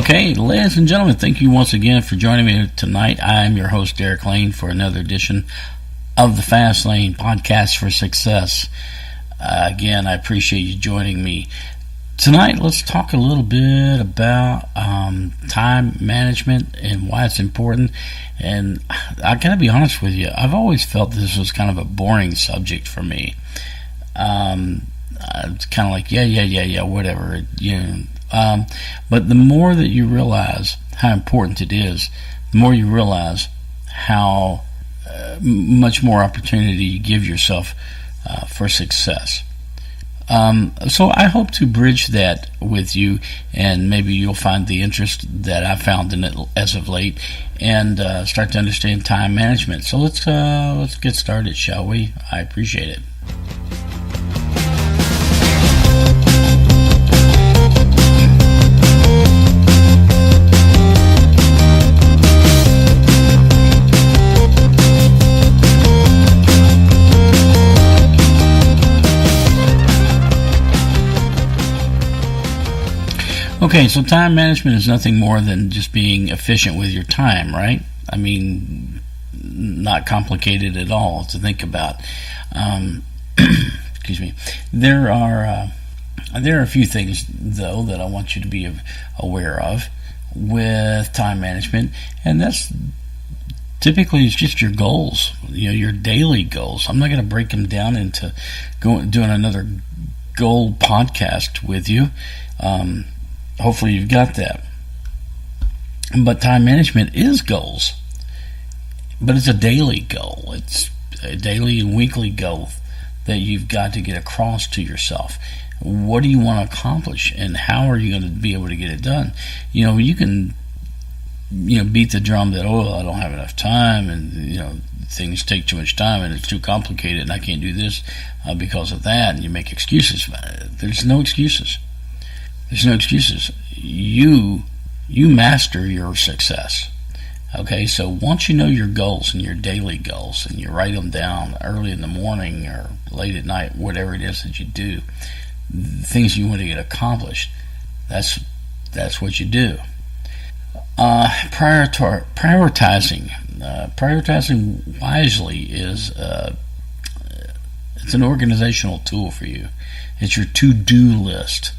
Okay, ladies and gentlemen, thank you once again for joining me tonight. I'm your host, Derek Lane, for another edition of the Fast Lane Podcast for Success. Again, I appreciate you joining me. Tonight, let's talk a little bit about time management and why it's important. And I gotta be honest with you, I've always felt this was kind of a boring subject for me. It's kind of like, yeah, whatever, but the more that you realize how important it is, the more you realize how much more opportunity you give yourself for success. So I hope to bridge that with you, and maybe you'll find the interest that I found in it as of late, and start to understand time management. So let's get started, shall we? I appreciate it. Okay, so time management is nothing more than just being efficient with your time, right? I mean, not complicated at all to think about. Excuse me. There are a few things, though, that I want you to be aware of with time management, and that's typically it's just your goals, your daily goals. I'm not going to break them down into doing another goal podcast with you. Hopefully you've got that. But time management is goals. But it's a daily goal. It's a daily and weekly goal that you've got to get across to yourself. What do you want to accomplish, and how are you going to be able to get it done? You can beat the drum that, I don't have enough time, and things take too much time, and it's too complicated, and I can't do this because of that, and you make excuses. There's no excuses. There's no excuses. You master your success. Okay, so once you know your goals and your daily goals, and you write them down early in the morning or late at night, whatever it is that you do, the things you want to get accomplished, that's what you do. Prioritizing wisely is it's an organizational tool for you. It's your to-do list.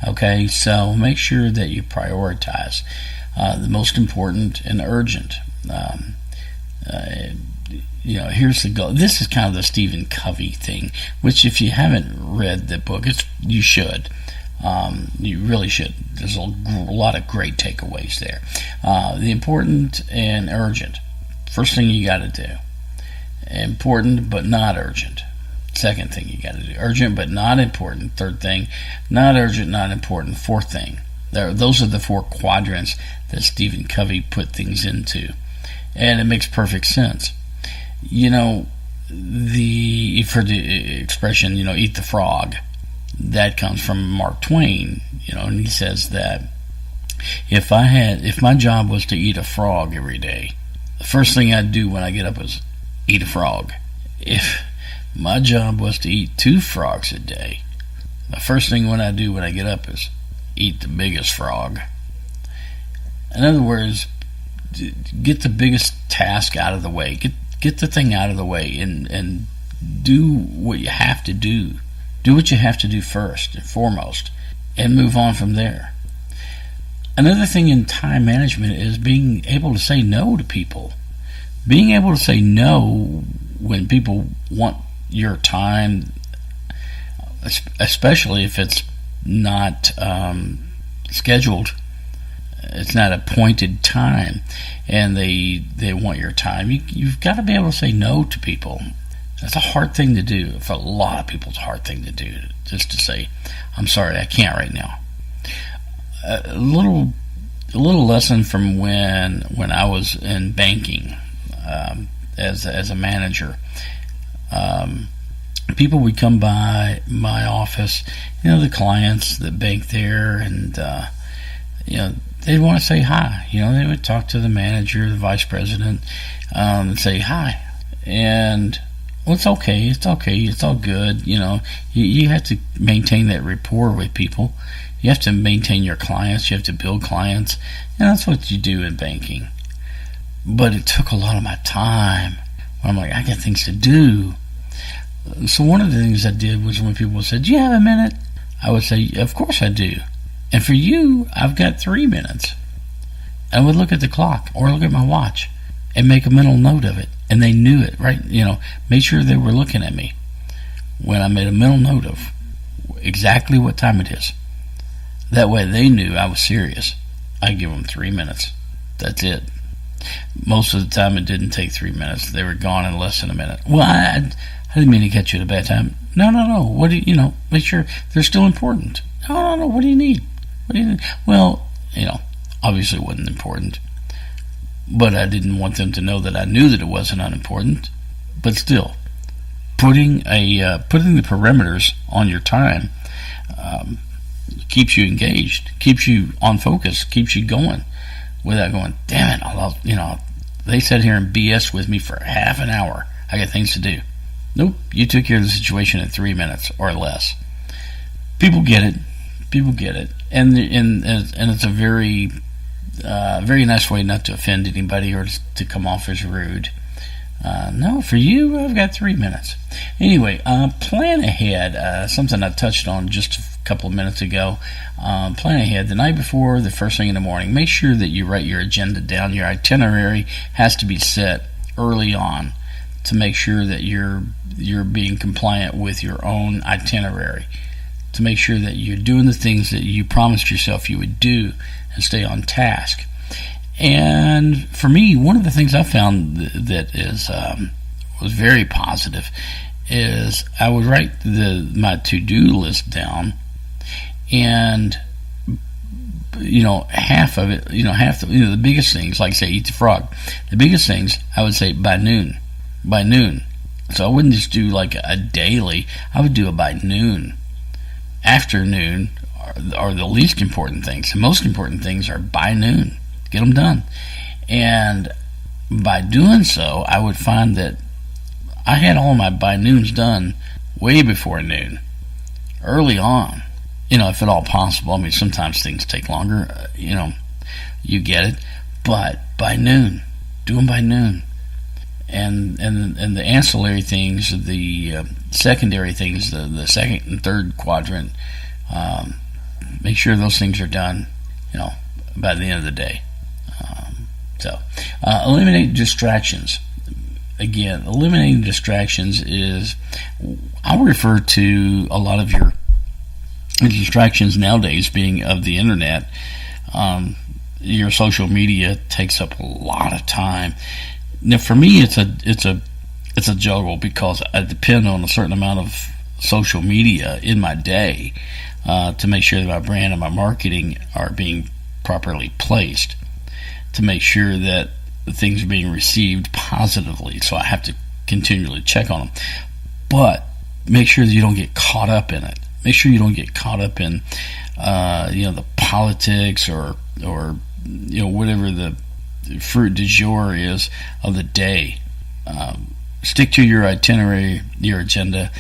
Okay, so make sure that you prioritize the most important and urgent. Here's the goal. This is kind of the Stephen Covey thing, which if you haven't read the book, you should. You really should. There's a lot of great takeaways there. The important and urgent. First thing you got to do. Important but not urgent. Second thing you got to do. Urgent but not important. Third thing, not urgent, not important. Fourth thing. Those are the four quadrants that Stephen Covey put things into. And it makes perfect sense. You've heard the expression, eat the frog. That comes from Mark Twain, and he says that if my job was to eat a frog every day, the first thing I'd do when I get up is eat a frog. If my job was to eat 2 frogs a day, the first thing I do when I get up is eat the biggest frog. In other words, get the biggest task out of the way. Get the thing out of the way and do what you have to do. Do what you have to do first and foremost, and move on from there. Another thing in time management is being able to say no to people. Being able to say no when people want your time, especially if it's not scheduled, it's not appointed time, and they want your time. You've got to be able to say no to people. That's a hard thing to do. For a lot of people, it's a hard thing to do, just to say, I'm sorry, I can't right now. A little lesson from when I was in banking as a manager. People would come by my office, the clients that bank there, and they'd want to say hi. They would talk to the manager, the vice president, and say hi. And Well, it's okay. It's okay. It's all good. You have to maintain that rapport with people. You have to maintain your clients. You have to build clients. And that's what you do in banking. But it took a lot of my time. I'm like, I got things to do. So one of the things I did was when people said, do you have a minute? I would say, of course I do. And for you, I've got 3 minutes. I would look at the clock or look at my watch and make a mental note of it. And they knew it, right? Make sure they were looking at me when I made a mental note of exactly what time it is. That way they knew I was serious. I give them 3 minutes. That's it. Most of the time it didn't take 3 minutes. They were gone in less than a minute. Well, I didn't mean to catch you at a bad time. No. What do you, make sure they're still important. No. What do you need? Well, obviously it wasn't important. But I didn't want them to know that I knew that it wasn't unimportant. But still, putting the parameters on your time keeps you engaged, keeps you on focus, keeps you going without going, damn it, they sat here and BS with me for half an hour. I got things to do. Nope, you took care of the situation in 3 minutes or less. People get it, and it's a very very nice way not to offend anybody or to come off as rude. No, for you, I've got 3 minutes. Anyway, plan ahead. Something I touched on just a couple of minutes ago. Plan ahead the night before, the first thing in the morning. Make sure that you write your agenda down. Your itinerary has to be set early on to make sure that you're being compliant with your own itinerary. To make sure that you're doing the things that you promised yourself you would do and stay on task. And for me, one of the things I found that is was very positive is I would write my to-do list down, and half of it, the biggest things, like say eat the frog, the biggest things I would say by noon. So I wouldn't just do like a daily. I would do it by noon. Afternoon are the least important things. The most important things are by noon. Get them done. And by doing so, I would find that I had all my by noons done way before noon, early on. If at all possible. I mean, sometimes things take longer. You get it. But by noon, do them by noon. And the ancillary things, the secondary things, the second and third quadrant, make sure those things are done, by the end of the day. Eliminate distractions. Again, eliminating distractions is, I refer to a lot of your distractions nowadays being of the internet. Your social media takes up a lot of time. Now, for me, it's a juggle because I depend on a certain amount of social media in my day to make sure that my brand and my marketing are being properly placed, to make sure that the things are being received positively. So I have to continually check on them. But make sure that you don't get caught up in it. Make sure you don't get caught up in the politics or whatever the fruit du jour is of the day. Stick to your itinerary, your agenda,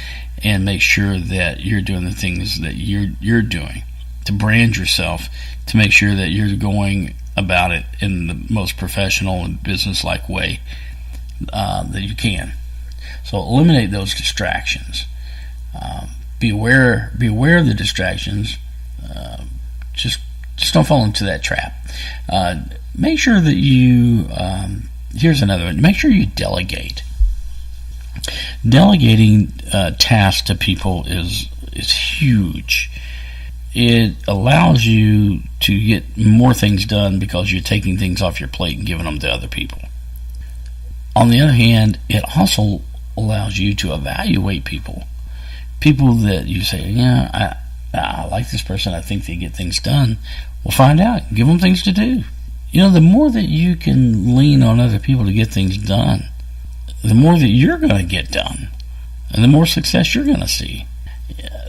and make sure that you're doing the things that you're doing to brand yourself, to make sure that you're going about it in the most professional and business-like way that you can. So eliminate those distractions. Be aware of the distractions. Just don't fall into that trap. Make sure that you, here's another one, make sure you delegate. Delegating tasks to people is huge. It allows you to get more things done because you're taking things off your plate and giving them to other people. On the other hand, it also allows you to evaluate people. People that you say, yeah, I like this person, I think they get things done. Well, find out. Give them things to do. The more that you can lean on other people to get things done, the more that you're going to get done, and the more success you're going to see.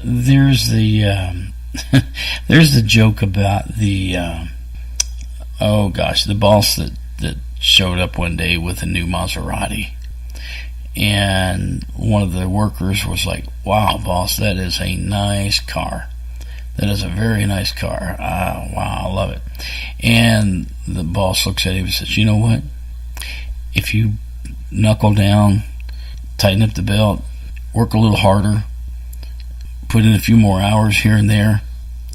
There's the there's the joke about the the boss that showed up one day with a new Maserati, and one of the workers was like, "Wow, boss, that is a nice car. That is a very nice car. Wow, I love it." And the boss looks at him and says, "You know what? If you knuckle down, tighten up the belt, work a little harder, put in a few more hours here and there,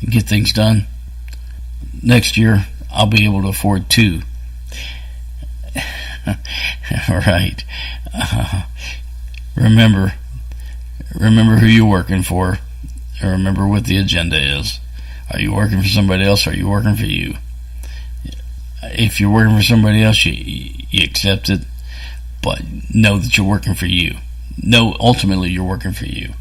and get things done, next year I'll be able to afford 2. Right. Remember who you're working for. Remember what the agenda is. Are you working for somebody else, or are you working for you? If you're working for somebody else, you accept it, but know that you're working for you. Know ultimately you're working for you."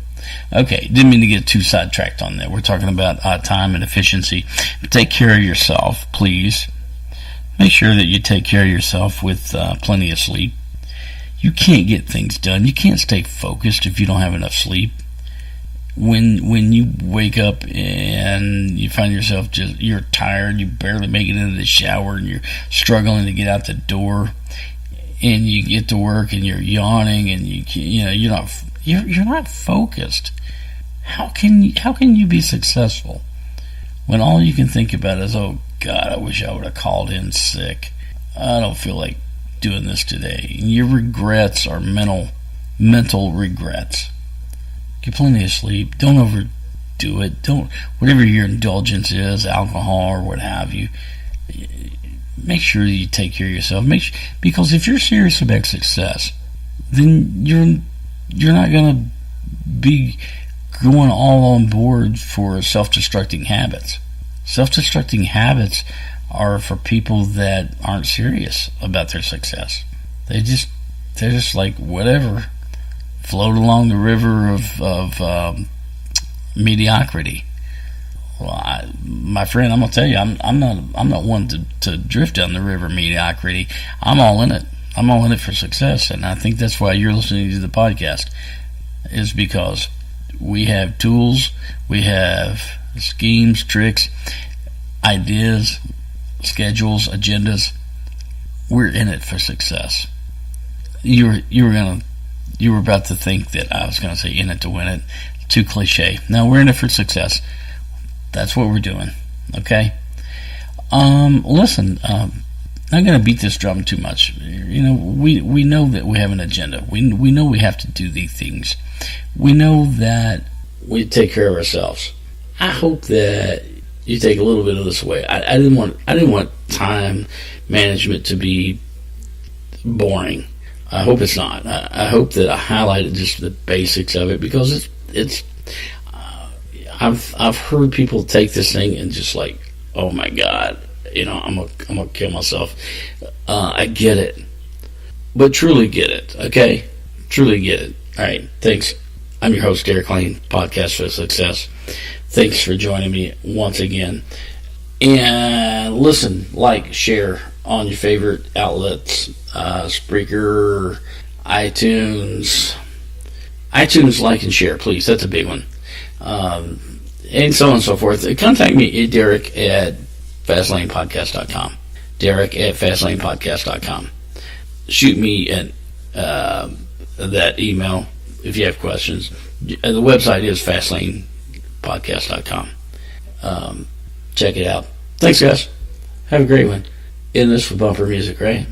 Okay, didn't mean to get too sidetracked on that. We're talking about time and efficiency. Take care of yourself, please. Make sure that you take care of yourself with plenty of sleep. You can't get things done. You can't stay focused if you don't have enough sleep. When you wake up and you find yourself you're tired, you barely make it into the shower, and you're struggling to get out the door, and you get to work and you're yawning, and you're not focused. How can you be successful when all you can think about is, "Oh God, I wish I would have called in sick. I don't feel like doing this today." And your regrets are mental regrets. Get plenty of sleep. Don't overdo it. Whatever your indulgence is, alcohol or what have you, make sure you take care of yourself. Because if you're serious about success, then you're not going to be going all on board for self-destructing habits. Self-destructing habits are for people that aren't serious about their success. They're just like whatever, float along the river of mediocrity. Well, my friend, I'm gonna tell you, I'm not one to drift down the river of mediocrity. I'm all in it. I'm all in it for success, and I think that's why you're listening to the podcast, is because we have tools, we have schemes, tricks, ideas, schedules, agendas. We're in it for success. You were about to think that I was going to say in it to win it. Too cliche. No, we're in it for success. That's what we're doing. Okay. Listen. Not going to beat this drum too much. We know that we have an agenda. We know we have to do these things. We know that we take care of ourselves. I hope that you take a little bit of this away. I didn't want time management to be boring. I hope it's not. I hope that I highlighted just the basics of it, because it's. I've heard people take this thing and just like, "Oh my God, I'm gonna kill myself." I get it, but truly get it. Okay, truly get it. All right, thanks. I'm your host, Derek Lane, Podcast for Success. Thanks for joining me once again. And listen, like, share on your favorite outlets, Spreaker, iTunes, like and share, please. That's a big one. And so on and so forth. Contact me at Derek at FastLanePodcast.com. Derek at FastLanePodcast.com. Shoot me at that email if you have questions. The website is FastLanePodcast.com. Check it out. Thanks, guys. Have a great one. End this with bumper music, right?